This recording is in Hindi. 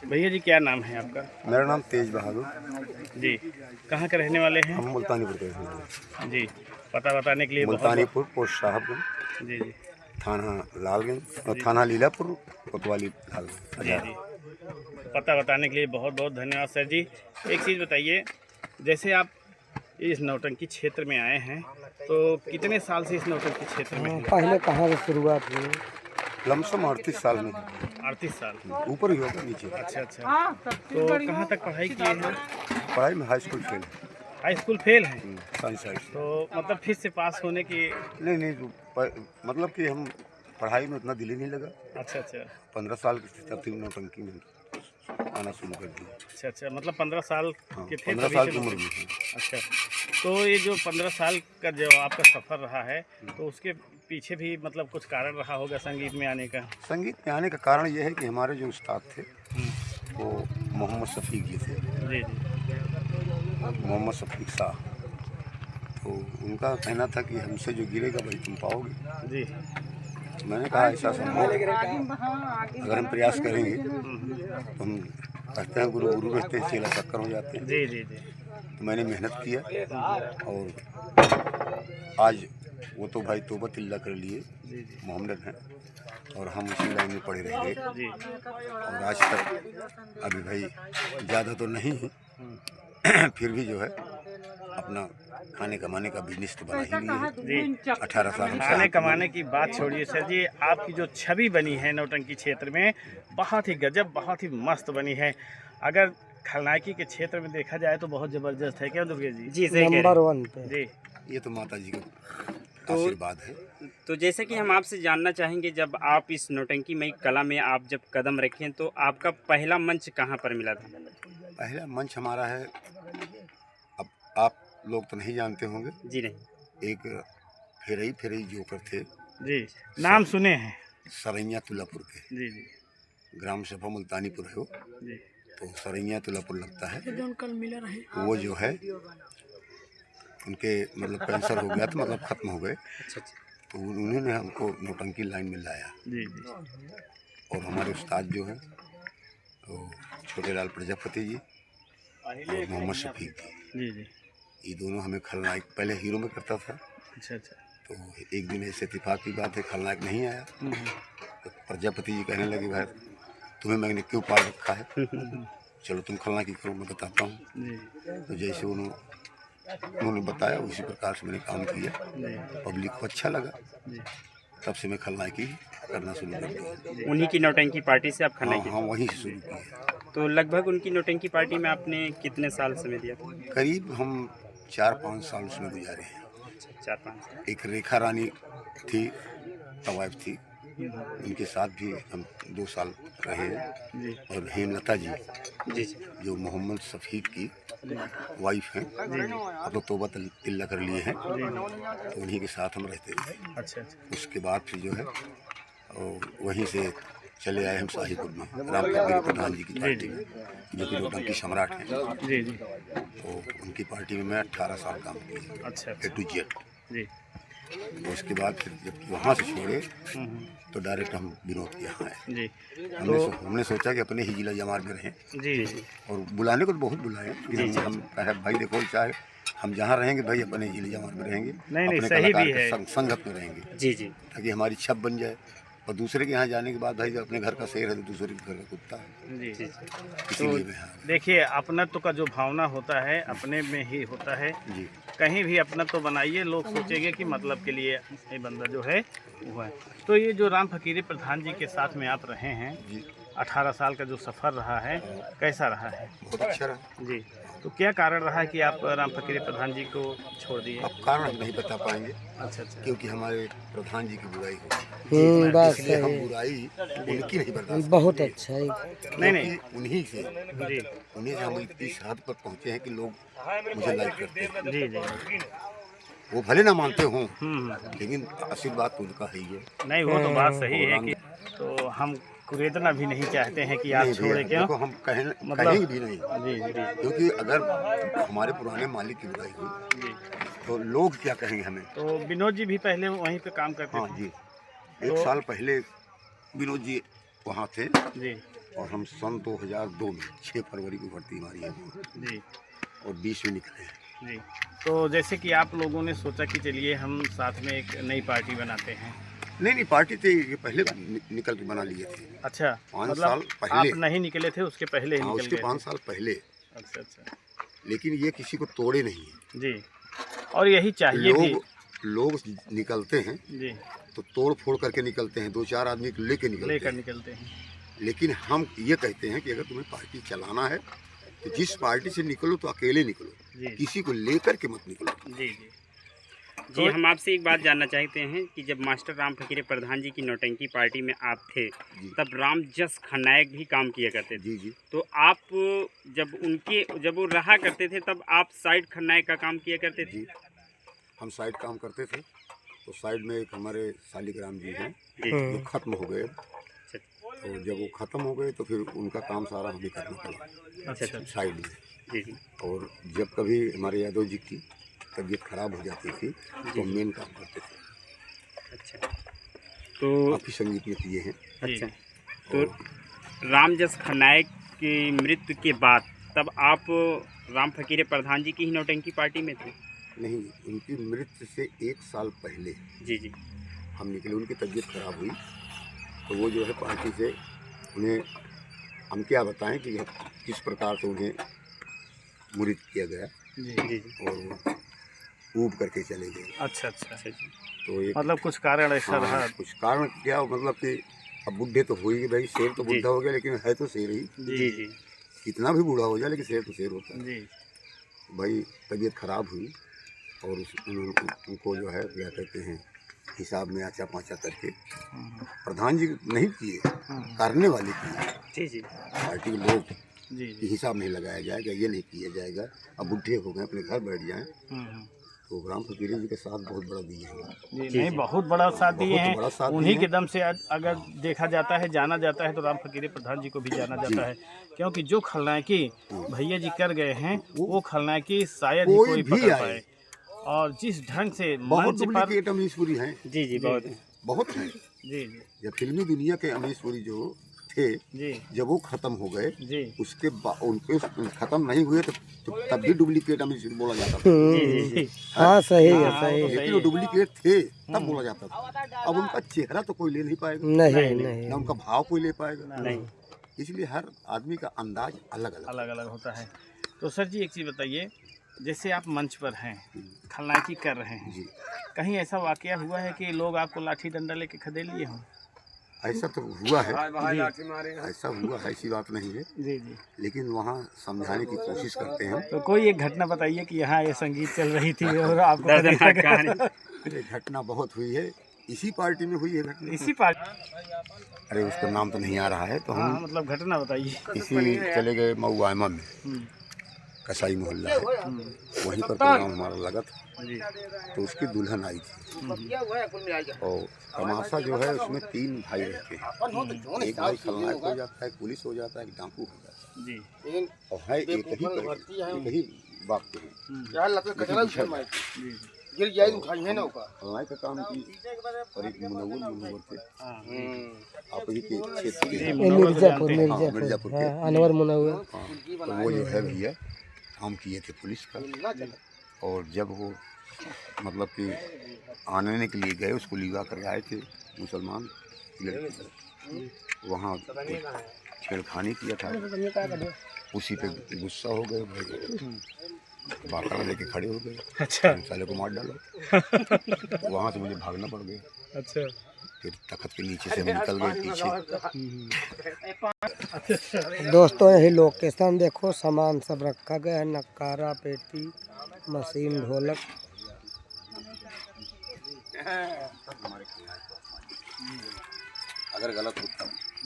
भैया जी क्या नाम है आपका? मेरा नाम तेज बहादुर। जी, कहाँ के रहने वाले हैं? हम मुल्तानीपुर के रहने वाले हैं। जी, पता बताने के लिए बहुत मुल्तानीपुर, पोस्ट साहबगंज, जी जी थाना लालगंज और थाना लीलापुर, कोतवाली लालगंज। जी जी, पता बताने के लिए बहुत बहुत धन्यवाद सर जी। एक चीज़ बताइए, जैसे आप इस नौटंकी क्षेत्र में आए हैं तो कितने साल से इस नौटंकी क्षेत्र में हैं? पहले कहाँ से शुरुआत हुई? लमसम 38 साल में 38 साल। ऊपर ही होगा, नीचे। अच्छा अच्छा, तो कहाँ तक पढ़ाई किए हैं? पढ़ाई में high school fail. High school fail हैं, साइंस साइड। तो मतलब फिर से पास होने की। नहीं, मतलब कि हम पढ़ाई में उतना दिल ही नहीं लगा। अच्छा अच्छा 15 साल की तब थी नौटंकी में आना शुरू कर दिया। अच्छा अच्छा, मतलब 15 साल हाँ, के थे 15 तभी साल से की उम्र नौटंकी। में। अच्छा, तो ये जो 15 साल का जो आपका सफ़र रहा है तो उसके पीछे भी मतलब कुछ कारण रहा होगा संगीत में आने का? संगीत में आने का कारण यह है कि हमारे जो उस्ताद थे वो मोहम्मद शफीक जी थे, जी जी मोहम्मद शफीक साहब। तो उनका कहना था कि हमसे जो गिरेगा वही तुम पाओगे। जी मैंने कहा ऐसा संभव है, अगर हम प्रयास करेंगे तो हम कहते हैं गुरु गुरु रहते हैं, चेला चक्कर हो जाते हैं। जी जी जी तो मैंने मेहनत किया और आज वो तो भाई तौबा तिल्ला कर लिए जी जी मोहम्मद हैं और हम उसी लाइन में पड़े रह गए। जी और आज तक अभी भाई ज़्यादा तो नहीं है फिर भी जो है अपना खाने कमाने का बिजनेस तो बना ही लिया है। जी 18 साल में खाने कमाने की बात छोड़िए सर जी, आपकी जो छवि बनी है नौटंकी क्षेत्र में बहुत ही गजब, बहुत ही मस्त बनी है। अगर खलनायकी के क्षेत्र में देखा जाए तो बहुत ज़बरदस्त है, क्या दुर्गे जी? जी सही कह नंबर रहे 1 पे। जी ये तो माता जी का तो- आशीर्वाद है। हैं। तो जैसे कि हम आपसे जानना चाहेंगे, जब आप इस नौटंकी मई कला में आप जब कदम रखें तो आपका पहला मंच कहाँ पर मिला था? पहला मंच हमारा है, अब आप लोग तो नहीं जानते होंगे, जी नहीं। एक फेरई जोकर थे, जी, नाम सुने हैं। सरैया तुलापुर के, जी जी ग्राम सभा मुल्तानीपुर है वो। जी तो सरैया तुलापुर लगता है। कल मिला रहे। वो जो है उनके मतलब कैंसर हो गया था, मतलब ख़त्म हो गए। अच्छा अच्छा। तो उन्होंने हमको नौटंकी लाइन में लाया। जी जी और हमारे उस्ताद जो हैं तो छोटे लाल प्रजापति जी और मोहम्मद शफीक जी, जी जी ये दोनों हमें खलनायक, पहले हीरो में करता था। अच्छा अच्छा तो एक दिन ऐसे इत्तेफाक की बात है, खलनायक नहीं आया तो प्रजापति जी कहने लगे भाई तुम्हें मैंने क्यों पाल रखा है, चलो तुम खलनायकी करो, मैं बताता हूँ। जी तो जैसे उन्होंने बताया उसी प्रकार से मैंने काम किया, पब्लिक को अच्छा लगा, जी तब से मैं खलनायकी करना शुरू कर दिया। उन्हीं की नौटंकी पार्टी से आप हाँ खलनायकी? हाँ, वहीं से शुरू किया। तो लगभग उनकी नौटंकी पार्टी में आपने कितने साल समय दिया था? करीब हम 4-5 साल उसमें गुजारे हैं। 4-5 साल। एक रेखा रानी थी, तवाइफ थी, उनके साथ भी हम 2 साल रहे हैं। जी और हेमलता जी जी जी जो मोहम्मद शफीक की वाइफ हैं, अब तो तौबा तिल्ला कर लिए हैं, तो उन्हीं के साथ हम रहते रहे। अच्छा अच्छा उसके बाद फिर जो है और वहीं से चले आए हम शाहीपुर में, राम फकीर प्रधान जी की पार्टी में, जो कि नौटंकी सम्राट हैं। जी जी तो उनकी पार्टी में मैं 18 साल काम किया, अच्छा A to Z। जी तो उसके बाद फिर जब वहाँ से छोड़े तो डायरेक्ट हम विनोद के यहाँ आए। जी हमने सोचा कि अपने ही जिला जमार में रहें, जी जी और बुलाने को तो बहुत बुलाए, लेकिन हम कहे भाई देखो चाहे हम जहाँ रहेंगे भाई अपने जिले जमार में रहेंगे, नहीं, अपने सही कलाकार भी के है। संगत में रहेंगे, जी जी ताकि हमारी छप बन जाए। और दूसरे के यहाँ जाने के बाद भाई जब अपने घर का शेर है तो दूसरे के घर का कुत्ता है, जी जी इसीलिए मैं यहाँ देखिए, अपनत्व का जो भावना होता है अपने में ही होता है। जी। कहीं भी अपनत्व बनाइए, लोग सोचेंगे कि मतलब के लिए ये बंदा जो है वो है। तो ये जो राम फकीरी प्रधान जी के साथ में आप रहे हैं, जी 18 साल का जो सफ़र रहा है, कैसा रहा है? बहुत अच्छा रहा। जी, तो क्या कारण रहा है कि आप राम फकीरी प्रधान जी को छोड़ दिए? अब कारण हम नहीं बता पाएंगे, अच्छा अच्छा क्योंकि हमारे प्रधान जी की बुराई होगी, बात इसलिए हम सही है। बुराई उनकी नहीं बर्दाश्त बहुत अच्छा है। नहीं नहीं क्योंकि उन्हीं से हम इस हद पर पहुँचे हैं कि लोग मुझे लाइक करते हैं। जी जी वो भले ना मानते हों, लेकिन आशीर्वाद तो उनका है ही है। नहीं, वो तो बात सही है और कि तो हम कुरेदना भी नहीं चाहते हैं कि आप नहीं छोड़े, भैया, क्यों? देखो हम मतलब कहेंगे भी नहीं, जी जी क्योंकि अगर हमारे पुराने मालिक की बुराई हुई जी तो लोग क्या कहेंगे हमें। तो विनोद जी भी पहले वहीं पे काम करते हाँ थे? जी, 1 साल पहले विनोद जी वहाँ थे, जी और हम सन 2002 में 6 फरवरी को भर्ती हमारी है जी और 20 में निकले हैं। जी। तो जैसे कि आप लोगों ने सोचा कि चलिए हम साथ में एक नई पार्टी बनाते हैं। नहीं पार्टी थे ये पहले निकल के बना लिए थे। अच्छा, 5 मतलब साल पहले। आप नहीं निकले थे, उसके पहले ही हाँ, निकल उसके गए 5 थे। साल पहले। अच्छा अच्छा लेकिन ये किसी को तोड़े नहीं है। जी, और यही चाहिए भी। लोग निकलते हैं जी, तो तोड़ फोड़ करके निकलते हैं, 2-4 आदमी को लेके लेकर निकलते निकलते हैं। हैं। लेकिन हम ये कहते हैं कि अगर तुम्हें पार्टी चलाना है तो जिस पार्टी से निकलो तो अकेले निकलो, जी किसी को लेकर के मत निकलो। जी जी। जी, हम आपसे एक बात जानना चाहते हैं कि जब मास्टर राम फकीरे प्रधान जी की नौटंकी पार्टी में आप थे, जी तब रामजस खलनायक भी काम किया करते थे। जी जी। तो आप जब वो रहा करते थे तब आप साइड खलनायक का काम किया करते थे? जी हम साइड काम करते थे तो साइड में एक हमारे शालिग्राम जी हैं जी। जो खत्म हो गए। अच्छा तो जब वो खत्म हो गए तो फिर उनका काम सारा हमें करना पड़ा अच्छा साइड में। जी जी और जब कभी हमारे यादव जी की तबीयत खराब हो जाती थी तो मेन काम करते थे। अच्छा। तो काफ़ी संगीत में किए हैं। अच्छा, तो रामजस खलनायक की मृत्यु के बाद तब आप राम फकीरे प्रधान जी की ही नौटंकी पार्टी में थे? नहीं, उनकी मृत्यु से 1 साल पहले जी जी। हम निकले। उनकी तबीयत खराब हुई तो वो जो है पार्टी से उन्हें हम क्या बताएं कि किस प्रकार से उन्हें मुरीद किया गया जी जी जी। और वो ऊब करके चले गए। अच्छा अच्छा। अच्छा जी। तो एक मतलब कुछ कारण ऐसा रहा। हाँ, कुछ कारण क्या मतलब कि अब बुढ़े तो हो ही गए भाई, शेर तो जी। बुढ़ा हो गया लेकिन है तो शेर ही। जी जी कितना भी बूढ़ा हो जाए लेकिन शेर तो शेर होता है। जी भाई तबीयत खराब हुई और उनको जो है क्या कहते हैं हिसाब में आचा पाँचा करके प्रधान जी नहीं किए, करने वाले किए। जी जी पार्टी के लोग जी कि जी। हिसाब नहीं लगाया जाएगा, ये नहीं किया जाएगा, अब बुढ़े हो गए अपने घर बैठ जाएं। तो राम फकीरे जी के साथ बहुत बड़ा दिए हैं। जी नहीं, बहुत बड़ा साथ दिए बहुत बड़ा साथ हैं। दिए उन्हीं हैं। के दम से अगर देखा जाता है, जाना जाता है, तो राम फकीरे प्रधान जी को भी जाना जाता है। क्योंकि जो खलनायकी भैया जी कर गए हैं वो खलनायकी शायद ही कोई भी पकड़ आए। पाए। और जिस ढंग से बहुत मंच पर डुप्लीकेट अमीश पुरी हैं। जी जी बहुत बहुत हैं। जी जी जब फिल्मी दुनिया के अमीश पुरी जो थे जी जब वो खत्म हो गए जी उसके बाद उनके खत्म नहीं हुए तो तब भी डुप्लीकेट अमीश बोला जाता था। जी जी। हाँ सही है हाँ, सही वो है। तो लेकिन वो डुप्लीकेट थे तब बोला जाता था। अब उनका चेहरा तो कोई ले नहीं पाएगा, नहीं नहीं ना उनका भाव कोई ले पाएगा। नहीं। इसलिए हर आदमी का अंदाज अलग अलग। अलग अलग होता है। तो सर जी एक चीज़ बताइए, जैसे आप मंच पर हैं, खलनायकी कर रहे हैं, जी कहीं ऐसा वाकया हुआ है कि लोग आपको लाठी डंडा लेके खदेड़ लिए हों? ऐसा तो हुआ है, जी ऐसा हुआ है, ऐसी बात नहीं है। जी जी। लेकिन वहाँ समझाने की कोशिश करते हैं। तो कोई एक घटना बताइए कि यहाँ ये संगीत चल रही थी और आपको दर्दनाक कहानी। अरे घटना बहुत हुई है, इसी पार्टी में हुई है घटना। इसी पार्ट। अरे उसका नाम तो नहीं आ रहा है तो हाँ हम मतलब घटना बताइए। इसी चले गए मऊ आयमा में, कसाई मोहल्ला है, वहीं पर प्रोग्राम हमारा लगा था। जी तो उसकी दुल्हन आई थी और तमाशा जो है उसमें 3 भाई रहते हैं। एक भाई खलनायक हो जाता है, पुलिस हो जाता है, एक डाकू हो जाता है जी और है एक ही बाप के हैं। खलनायक का काम की और एक मुनव्वर थे आप ही के क्षेत्र के हैं। मिर्जापुर हाँ, मिर्जापुर मिर्जापुर के। हाँ, अनवर मुनव्वर। हाँ, तो वो जो है भैया काम किए थे पुलिस का। और जब वो मतलब कि आने के लिए गए उसको लिवा कर आए थे मुसलमान लड़की, वहाँ छेड़खानी किया था, उसी पे गुस्सा हो गए भाई, बाकड़ा लेके खड़े हो गए। अच्छा साले को मार डाला। वहाँ से मुझे भागना पड़ गया। अच्छा। फिर तख्त के नीचे से हम निकल गए पीछे। दोस्तों यही लोकेशन देखो, सामान सब रखा गया है, नक्कारा, पेटी, मशीन, ढोलक। अगर गलत होता